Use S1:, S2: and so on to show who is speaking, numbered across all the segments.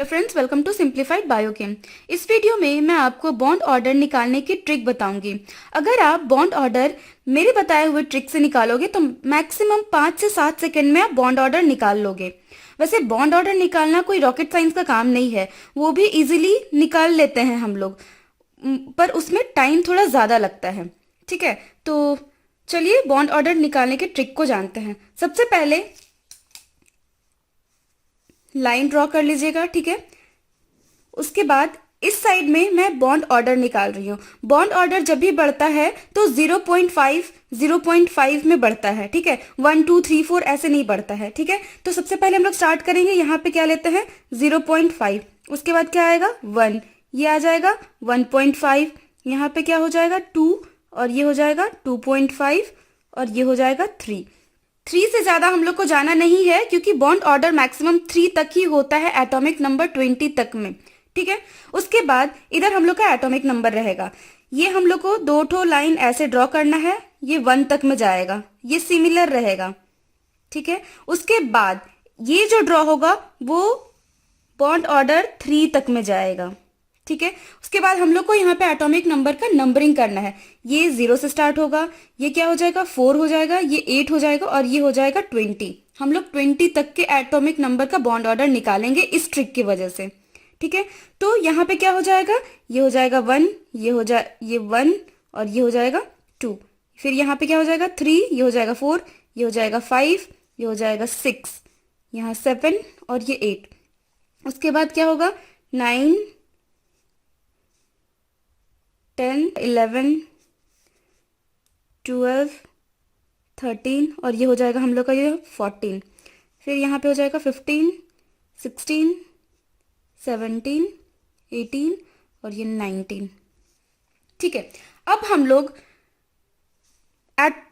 S1: Hello friends, welcome to simplified biochem. इस video में मैं आपको बॉन्ड ऑर्डर निकालने की ट्रिक बताऊंगी। अगर आप बॉन्ड ऑर्डर मेरे बताए हुए ट्रिक से निकालोगे तो मैक्सिमम 5 से 7 सेकंड में आप बॉन्ड ऑर्डर निकाल लोगे। वैसे बॉन्ड ऑर्डर निकालना कोई रॉकेट साइंस का काम नहीं है, वो भी इजीली निकाल लेते हैं हम लोग, पर उसमें टाइम थोड़ा ज़्यादा लगता है। ठीक है, तो चलिए बॉन्ड ऑर्डर निकालने के ट्रिक को जानते हैं। सबसे पहले लाइन ड्रॉ कर लीजिएगा। ठीक है, उसके बाद इस साइड में मैं बॉन्ड ऑर्डर निकाल रही हूँ। बॉन्ड ऑर्डर जब भी बढ़ता है तो 0.5 में बढ़ता है। ठीक है, 1 2 3 4 ऐसे नहीं बढ़ता है। ठीक है, तो सबसे पहले हम लोग स्टार्ट करेंगे। यहाँ पे क्या लेते हैं 0.5, उसके बाद क्या आएगा 1, ये आ जाएगा 1.5, यहाँ पे क्या हो जाएगा 2, और ये हो जाएगा 2.5, और ये हो जाएगा 3। 3 से ज्यादा हम लोग को जाना नहीं है क्योंकि बॉन्ड ऑर्डर मैक्सिमम 3 तक ही होता है एटॉमिक नंबर 20 तक में। ठीक है, उसके बाद इधर हम लोग का एटॉमिक नंबर रहेगा। ये हम लोग को 2 ठो लाइन ऐसे ड्रॉ करना है, ये 1 तक में जाएगा, ये सिमिलर रहेगा। ठीक है, उसके बाद ये जो ड्रॉ होगा वो बॉन्ड ऑर्डर 3 तक में जाएगा। ठीक है, उसके बाद हम लोग को यहाँ पे एटॉमिक नंबर का नंबरिंग करना है। ये 0 से स्टार्ट होगा, ये क्या हो जाएगा 4 हो जाएगा, ये 8 हो जाएगा, और ये हो जाएगा 20। हम लोग 20 तक के एटॉमिक नंबर का बॉन्ड ऑर्डर निकालेंगे इस ट्रिक की वजह से। ठीक है, तो यहाँ पे क्या हो जाएगा, ये हो जाएगा 1, ये 1, और ये हो जाएगा 2। फिर यहाँ पे क्या हो जाएगा 3, ये हो जाएगा 4, ये हो जाएगा 5, ये हो जाएगा 6, यहाँ 7, और ये 8। उसके बाद क्या होगा 9 10 11 12 13, और ये हो जाएगा हम लोग का ये 14। फिर यहाँ पे हो जाएगा 15 16 17 18, और ये 19। ठीक है, अब हम लोग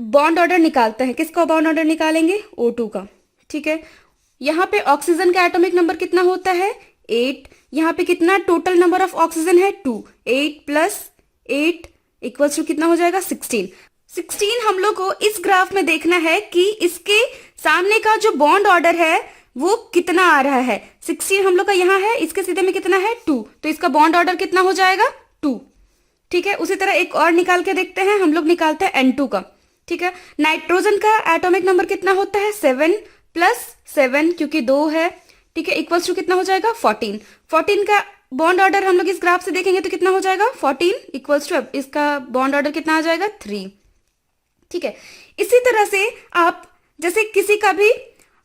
S1: बॉन्ड ऑर्डर निकालते हैं। किसका बॉन्ड ऑर्डर निकालेंगे O2 का। ठीक है, यहाँ पे ऑक्सीजन का एटॉमिक नंबर कितना होता है 8। यहाँ पे कितना टोटल नंबर ऑफ ऑक्सीजन है 2। 8 + 8 इक्वल्स टू कितना हो जाएगा 16। 16 हम लोग को इस ग्राफ में देखना है कि इसके सामने का जो बॉन्ड ऑर्डर है वो कितना आ रहा है। 16 हम लोग का यहाँ है, इसके सीधे में कितना है 2, तो इसका बॉन्ड ऑर्डर कितना हो जाएगा 2। ठीक है, उसी तरह एक और निकाल के देखते हैं। हम लोग निकालते हैं N2 का। ठीक है, नाइट्रोजन का एटॉमिक नंबर कितना होता है 7 + 7 क्योंकि 2 है। ठीक है, इक्वल्स टू कितना हो जाएगा 14। 14 का बॉन्ड ऑर्डर हम लोग इस ग्राफ से देखेंगे तो कितना हो जाएगा 14 इक्वल्स टू इसका बॉन्ड ऑर्डर कितना आ जाएगा 3। ठीक है, इसी तरह से आप जैसे किसी का भी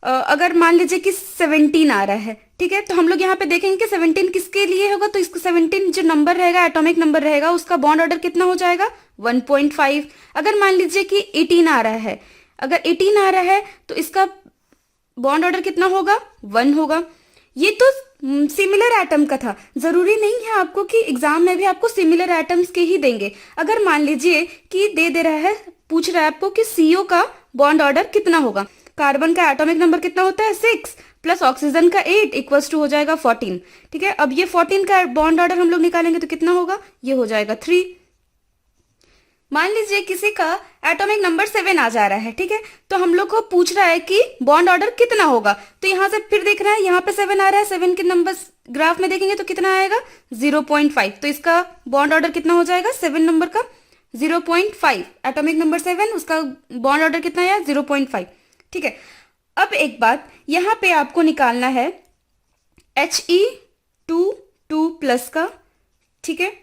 S1: अगर मान लीजिए कि 17 आ रहा है, ठीक है, तो हम लोग यहाँ पे देखेंगे कि 17 किसके लिए होगा, तो इसको 17 जो नंबर रहेगा एटॉमिक नंबर रहेगा उसका बॉन्ड ऑर्डर कितना हो जाएगा 1.5। अगर मान लीजिए कि 18 आ रहा है, अगर 18 आ रहा है तो इसका बॉन्ड ऑर्डर कितना होगा 1 होगा। ये तो सिमिलर एटम का था, जरूरी नहीं है आपको कि एग्जाम में भी आपको सिमिलर एटम्स के ही देंगे। अगर मान लीजिए कि दे रहा है, पूछ रहा है आपको कि CO का बॉन्ड ऑर्डर कितना होगा। कार्बन का एटॉमिक नंबर कितना होता है 6 + ऑक्सीजन का 8 इक्वल्स टू हो जाएगा 14। ठीक है, अब ये 14 का बॉन्ड ऑर्डर हम लोग निकालेंगे तो कितना होगा, ये हो जाएगा 3। मान लीजिए किसी का एटॉमिक नंबर 7 आ जा रहा है। ठीक है, तो हम लोग को पूछ रहा है कि बॉन्ड ऑर्डर कितना होगा, तो यहां से फिर देखना है, यहाँ पे 7 आ रहा है, 7 के नंबर ग्राफ में देखेंगे तो कितना आएगा 0.5, तो इसका बॉन्ड ऑर्डर कितना हो जाएगा 7 नंबर का 0.5। एटॉमिक नंबर 7, उसका बॉन्ड ऑर्डर कितना आया 0.5। ठीक है, अब एक बात यहाँ पे आपको निकालना है He2 का। ठीक है,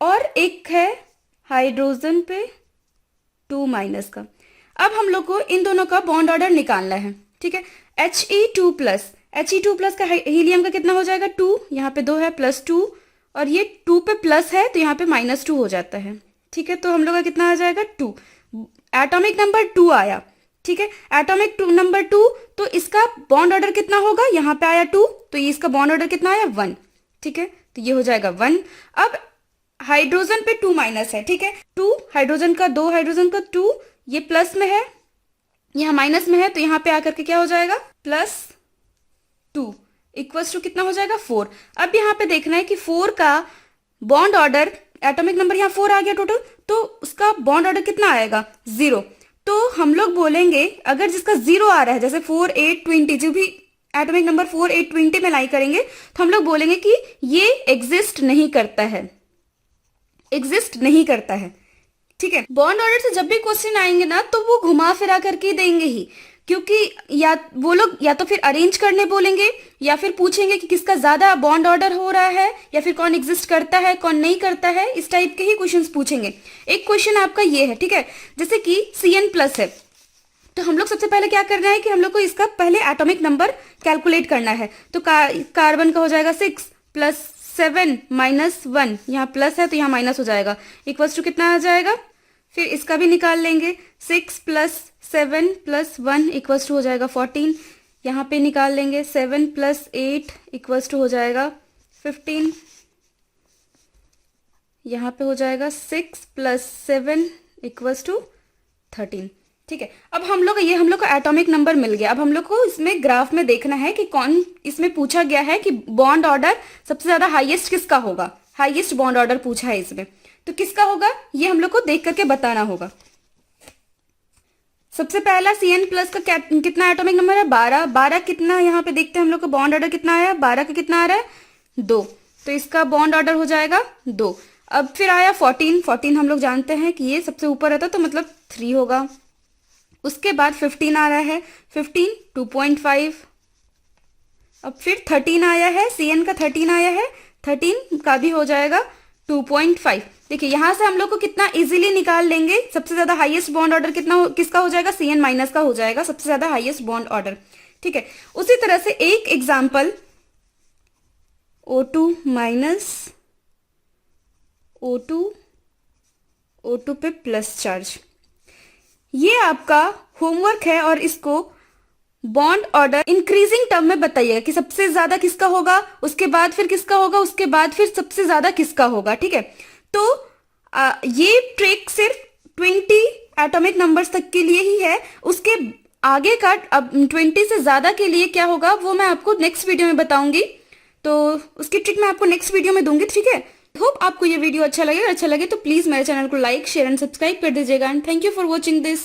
S1: और एक है हाइड्रोजन पे 2- का। अब हम लोग को इन दोनों का बॉन्ड ऑर्डर निकालना है। ठीक है, He2 का हीलियम का कितना हो जाएगा 2, यहाँ पे 2 है +2, और ये 2 पे प्लस है तो यहाँ पे -2 हो जाता है। ठीक है, तो हम लोग का कितना आ जाएगा 2। एटॉमिक नंबर 2 आया। ठीक है, एटॉमिक नंबर 2, तो इसका बॉन्ड ऑर्डर कितना होगा, यहाँ पे आया 2, तो ये इसका बॉन्ड ऑर्डर कितना आया 1। ठीक है, तो ये हो जाएगा 1। अब हाइड्रोजन पे 2- है। ठीक है, 2 हाइड्रोजन का 2 हाइड्रोजन का 2, ये प्लस में है, यहाँ माइनस में है, तो यहाँ पे आकर के क्या हो जाएगा +2 इक्वल्स टू कितना हो जाएगा 4। अब यहाँ पे देखना है कि 4 का बॉन्ड ऑर्डर, एटॉमिक नंबर यहाँ 4 आ गया टोटल, तो उसका बॉन्ड ऑर्डर कितना आएगा 0। तो हम लोग बोलेंगे अगर जिसका 0 आ रहा है, जैसे 4 8 20 जो भी एटॉमिक नंबर 4 8 20 में लाई करेंगे तो हम लोग बोलेंगे कि ये एग्जिस्ट नहीं करता है, एग्जिस्ट नहीं करता है। ठीक है, बॉन्ड ऑर्डर से जब भी क्वेश्चन आएंगे ना तो वो घुमा फिरा करके देंगे ही, क्योंकि या वो लोग या तो फिर अरेंज करने बोलेंगे या फिर पूछेंगे कि किसका ज्यादा बॉन्ड ऑर्डर हो रहा है या फिर कौन एग्जिस्ट करता है कौन नहीं करता है, इस टाइप के ही क्वेश्चंस पूछेंगे। एक क्वेश्चन आपका ये है, ठीक है, जैसे कि CN+ है, तो हम लोग सबसे पहले क्या करना है कि हम लोग को इसका पहले एटॉमिक नंबर कैलकुलेट करना है। तो कार्बन का हो जाएगा 6 + 7 - 1, यहाँ प्लस है तो यहाँ माइनस हो जाएगा, इक्वल्स टू कितना आ जाएगा, फिर इसका भी निकाल लेंगे, 6 + 7 + 1 इक्वल्स टू हो जाएगा 14, यहाँ पे निकाल लेंगे 7 + 8 इक्वल्स टू हो जाएगा 15, यहाँ पे हो जाएगा 6 + 7 इक्वल्स टू 13। ठीक है, अब हम लोग को एटॉमिक नंबर मिल गया। अब हम लोग को इसमें ग्राफ में देखना है कि कौन, इसमें पूछा गया है कि बॉन्ड ऑर्डर सबसे ज्यादा हाईएस्ट किसका होगा, हाईएस्ट बॉन्ड ऑर्डर पूछा है इसमें, तो किसका होगा ये हम लोग को देख करके बताना होगा। सबसे पहला CN+ का कितना एटॉमिक नंबर है, 12। 12 कितना, यहाँ पे देखते हैं हम लोग को बॉन्ड ऑर्डर कितना आया, 12 का कितना आ रहा है, 2, तो इसका बॉन्ड ऑर्डर हो जाएगा 2। अब फिर आया 14, 14 हम लोग जानते हैं कि ये सबसे ऊपर रहता तो मतलब 3 होगा। उसके बाद 15 आ रहा है, 15 2.5। अब फिर 13 आया है, CN का 13 आया है, 13 का भी हो जाएगा 2.5। देखिए यहां से हम लोग को कितना इजीली निकाल लेंगे, सबसे ज्यादा हाईएस्ट बॉन्ड ऑर्डर किसका हो जाएगा, CN- का हो जाएगा सबसे ज्यादा हाईएस्ट बॉन्ड ऑर्डर। ठीक है, उसी तरह से एक एग्जाम्पल O2- O2 पे प्लस चार्ज, ये आपका होमवर्क है और इसको बॉन्ड ऑर्डर इंक्रीजिंग टर्म में बताइएगा कि सबसे ज्यादा किसका होगा, उसके बाद फिर किसका होगा, उसके बाद फिर सबसे ज्यादा किसका होगा। ठीक है, तो ये ट्रिक सिर्फ 20 एटॉमिक नंबर्स तक के लिए ही है, उसके आगे का अब 20 से ज्यादा के लिए क्या होगा वो मैं आपको नेक्स्ट वीडियो में बताऊंगी, तो उसकी ट्रिक मैं आपको नेक्स्ट वीडियो में दूंगी। ठीक है, होप आपको ये वीडियो अच्छा लगे, अच्छा लगे तो प्लीज मेरे चैनल को लाइक शेयर एंड सब्सक्राइब कर दीजिएगा and thank you for watching this.